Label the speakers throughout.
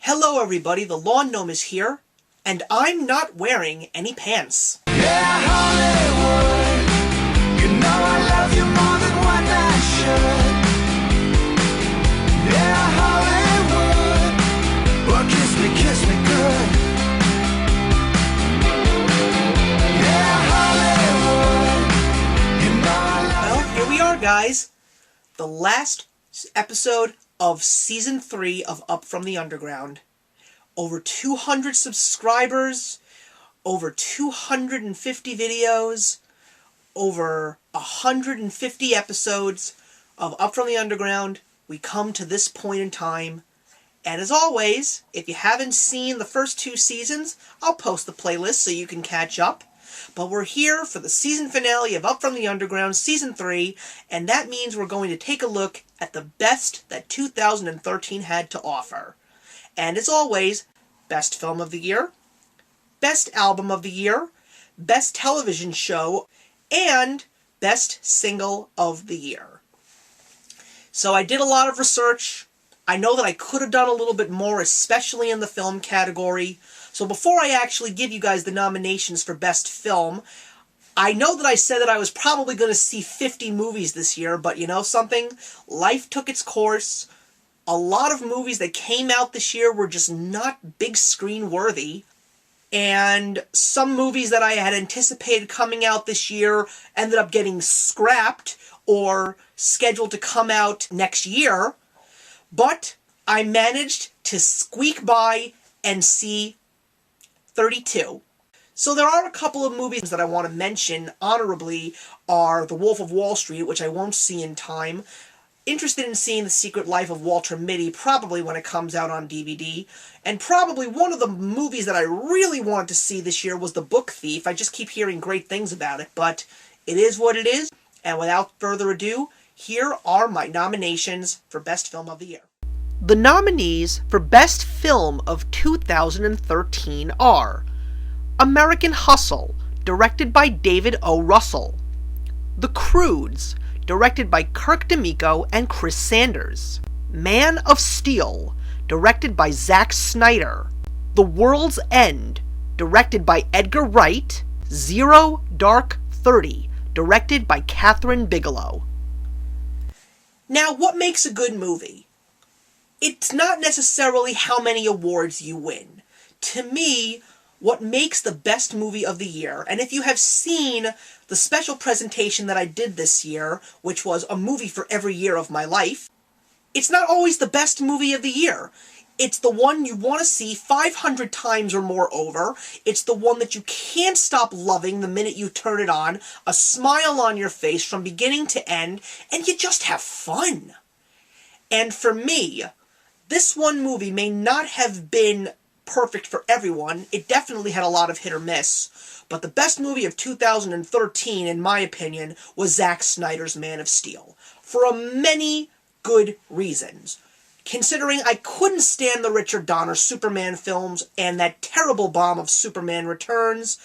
Speaker 1: Hello everybody, the Lawn Gnome is here, and I'm not wearing any pants.
Speaker 2: Yeah, Hollywood, you know I love you more than what I should. Yeah, Hollywood, well kiss me good. Yeah, Hollywood, you know I love
Speaker 1: Well, here we are guys, the last episode of Season 3 of Up From the Underground. Over 200 subscribers, over 250 videos, over 150 episodes of Up From the Underground. We come to this point in time. And as always, if you haven't seen the first 2 seasons, I'll post the playlist so you can catch up. But we're here for the season finale of Up From the Underground, Season 3, and that means we're going to take a look at the best that 2013 had to offer. And as always, Best Film of the Year, Best Album of the Year, Best Television Show, and Best Single of the Year. So I did a lot of research. I know that I could have done a little bit more, especially in the film category. So before I actually give you guys the nominations for Best Film, I know that I said that I was probably going to see 50 movies this year, but you know something? Life took its course. A lot of movies that came out this year were just not big screen worthy. And some movies that I had anticipated coming out this year ended up getting scrapped or scheduled to come out next year. But I managed to squeak by and see 32. So there are a couple of movies that I want to mention honorably are The Wolf of Wall Street, which I won't see in time. Interested in seeing The Secret Life of Walter Mitty, probably when it comes out on DVD. And probably one of the movies that I really wanted to see this year was The Book Thief. I just keep hearing great things about it, but it is what it is. And without further ado, here are my nominations for Best Film of the Year. The nominees for Best Film of 2013 are American Hustle, directed by David O. Russell; The Croods, directed by Kirk D'Amico and Chris Sanders; Man of Steel, directed by Zack Snyder; The World's End, directed by Edgar Wright; Zero Dark 30, directed by Catherine Bigelow. Now, what makes a good movie? It's not necessarily how many awards you win. To me, what makes the best movie of the year, and if you have seen the special presentation that I did this year, which was a movie for every year of my life, it's not always the best movie of the year. It's the one you want to see 500 times or more over. It's the one that you can't stop loving the minute you turn it on, a smile on your face from beginning to end, and you just have fun. And for me, this one movie may not have been perfect for everyone. It definitely had a lot of hit or miss. But the best movie of 2013, in my opinion, was Zack Snyder's Man of Steel. For many good reasons. Considering I couldn't stand the Richard Donner Superman films and that terrible bomb of Superman Returns,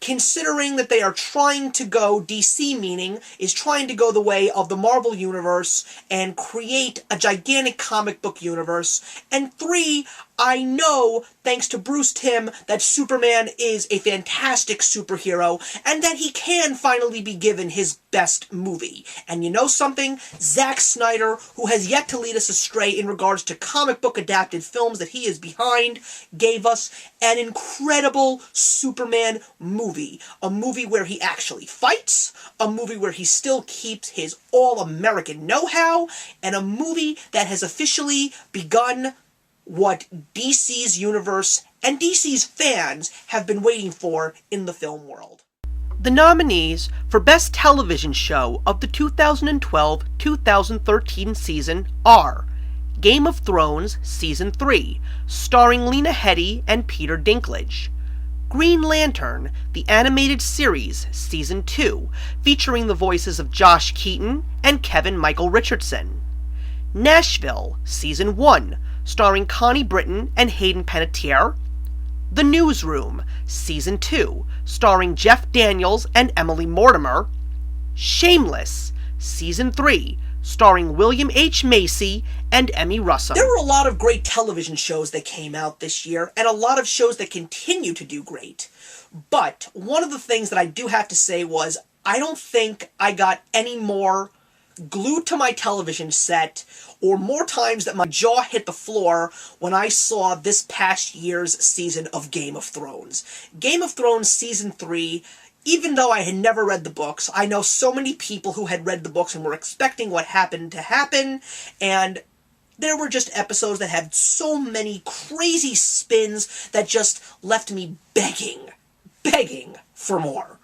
Speaker 1: considering that they are trying to go, DC meaning, is trying to go the way of the Marvel Universe and create a gigantic comic book universe. And 3, I know, thanks to Bruce Timm, that Superman is a fantastic superhero, and that he can finally be given his best movie. And you know something? Zack Snyder, who has yet to lead us astray in regards to comic book adapted films that he is behind, gave us an incredible Superman movie. A movie where he actually fights, a movie where he still keeps his all-American know-how, and a movie that has officially begun what DC's universe and DC's fans have been waiting for in the film world. The nominees for Best Television Show of the 2012-2013 season are Game of Thrones Season 3, starring Lena Headey and Peter Dinklage; Green Lantern, the animated series, Season 2, featuring the voices of Josh Keaton and Kevin Michael Richardson; Nashville, Season 1, starring Connie Britton and Hayden Panettiere; The Newsroom, Season 2, starring Jeff Daniels and Emily Mortimer; Shameless, Season 3,
Speaker 3: starring William H. Macy and Emmy Rossum.
Speaker 1: There were a lot of great television shows that came out this year, and a lot of shows that continue to do great. But one of the things that I do have to say was, I don't think I got any more glued to my television set, or more times that my jaw hit the floor when I saw this past year's season of Game of Thrones. Game of Thrones Season 3, even though I had never read the books, I know so many people who had read the books and were expecting what happened to happen, and there were just episodes that had so many crazy spins that just left me begging for more.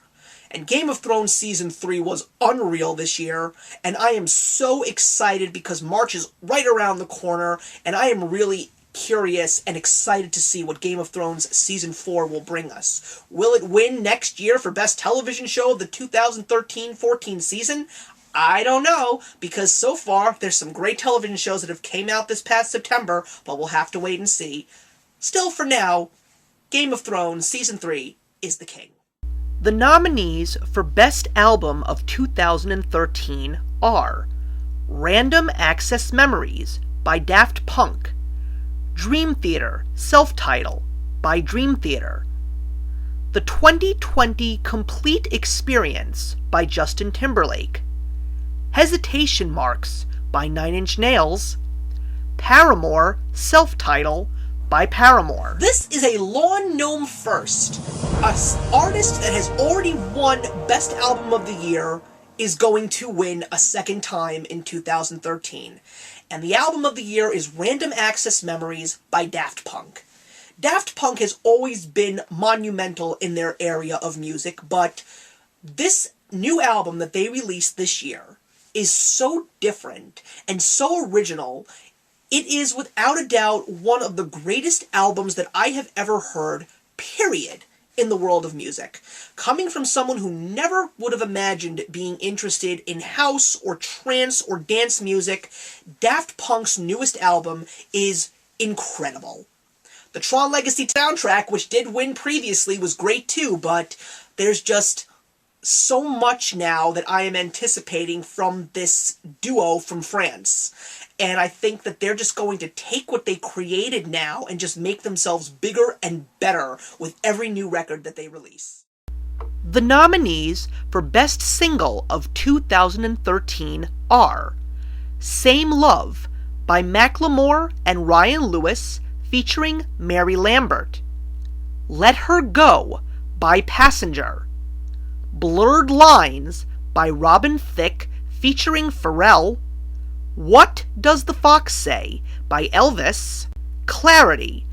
Speaker 1: And Game of Thrones Season 3 was unreal this year, and I am so excited because March is right around the corner, and I am really curious and excited to see what Game of Thrones Season 4 will bring us. Will it win next year for Best Television Show of the 2013-14 season? I don't know, because so far there's some great television shows that have came out this past September, but we'll have to wait and see. Still, for now, Game of Thrones Season 3 is the king.
Speaker 3: The nominees for Best Album of 2013 are Random Access Memories by Daft Punk, Dream Theater Self-Title by Dream Theater, The 2020 Complete Experience by Justin Timberlake, Hesitation Marks by Nine Inch Nails, Paramore Self-Title by Paramore.
Speaker 1: This is a Lawn Gnome first. An artist that has already won Best Album of the Year is going to win a second time in 2013. And the Album of the Year is Random Access Memories by Daft Punk. Daft Punk has always been monumental in their area of music, but this new album that they released this year is so different and so original. It is without a doubt one of the greatest albums that I have ever heard, period, in the world of music. Coming from someone who never would have imagined being interested in house or trance or dance music, Daft Punk's newest album is incredible. The Tron Legacy soundtrack, which did win previously, was great too, but there's just so much now that I am anticipating from this duo from France. And I think that they're just going to take what they created now and just make themselves bigger and better with every new record that they release.
Speaker 3: The nominees for Best Single of 2013 are Same Love by Macklemore and Ryan Lewis featuring Mary Lambert, Let Her Go by Passenger, Blurred Lines by Robin Thicke featuring Pharrell, What Does the Fox Say by Elvis, Clarity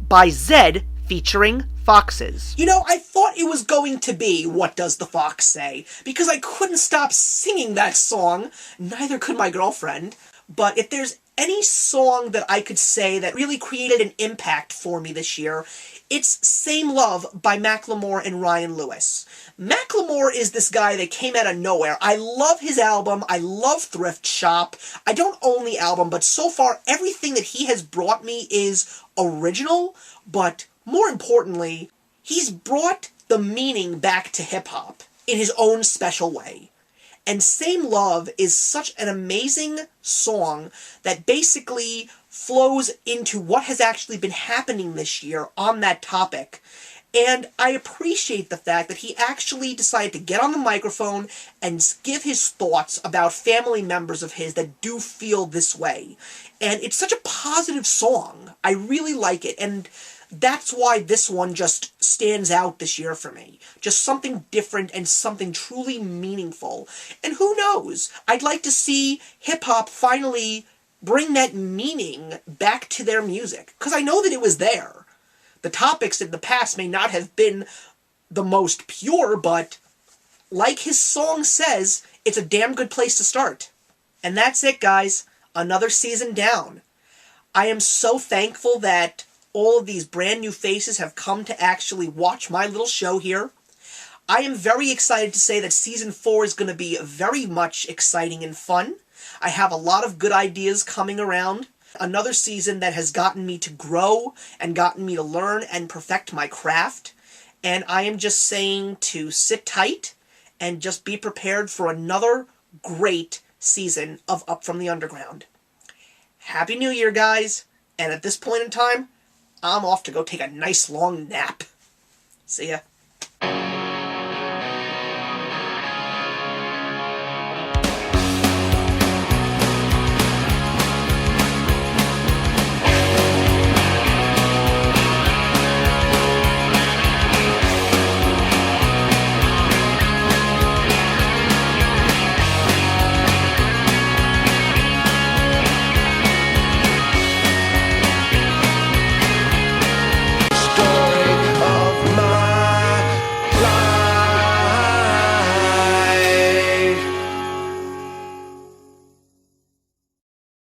Speaker 3: by Zedd featuring Foxes.
Speaker 1: You know, I thought it was going to be What Does the Fox Say, because I couldn't stop singing that song, neither could my girlfriend. But if there's any song that I could say that really created an impact for me this year, it's Same Love by Macklemore and Ryan Lewis. Macklemore is this guy that came out of nowhere. I love his album. I love Thrift Shop. I don't own the album, but so far everything that he has brought me is original, but more importantly, he's brought the meaning back to hip-hop in his own special way. And Same Love is such an amazing song that basically flows into what has actually been happening this year on that topic. And I appreciate the fact that he actually decided to get on the microphone and give his thoughts about family members of his that do feel this way. And it's such a positive song. I really like it. And that's why this one just stands out this year for me. Just something different and something truly meaningful. And who knows? I'd like to see hip-hop finally bring that meaning back to their music. Because I know that it was there. The topics in the past may not have been the most pure, but like his song says, it's a damn good place to start. And that's it, guys. Another season down. I am so thankful that all of these brand new faces have come to actually watch my little show here. I am very excited to say that Season 4 is going to be very much exciting and fun. I have a lot of good ideas coming around. Another season that has gotten me to grow and gotten me to learn and perfect my craft. And I am just saying to sit tight and just be prepared for another great season of Up From the Underground. Happy New Year, guys! And at this point in time, I'm off to go take a nice long nap. See ya.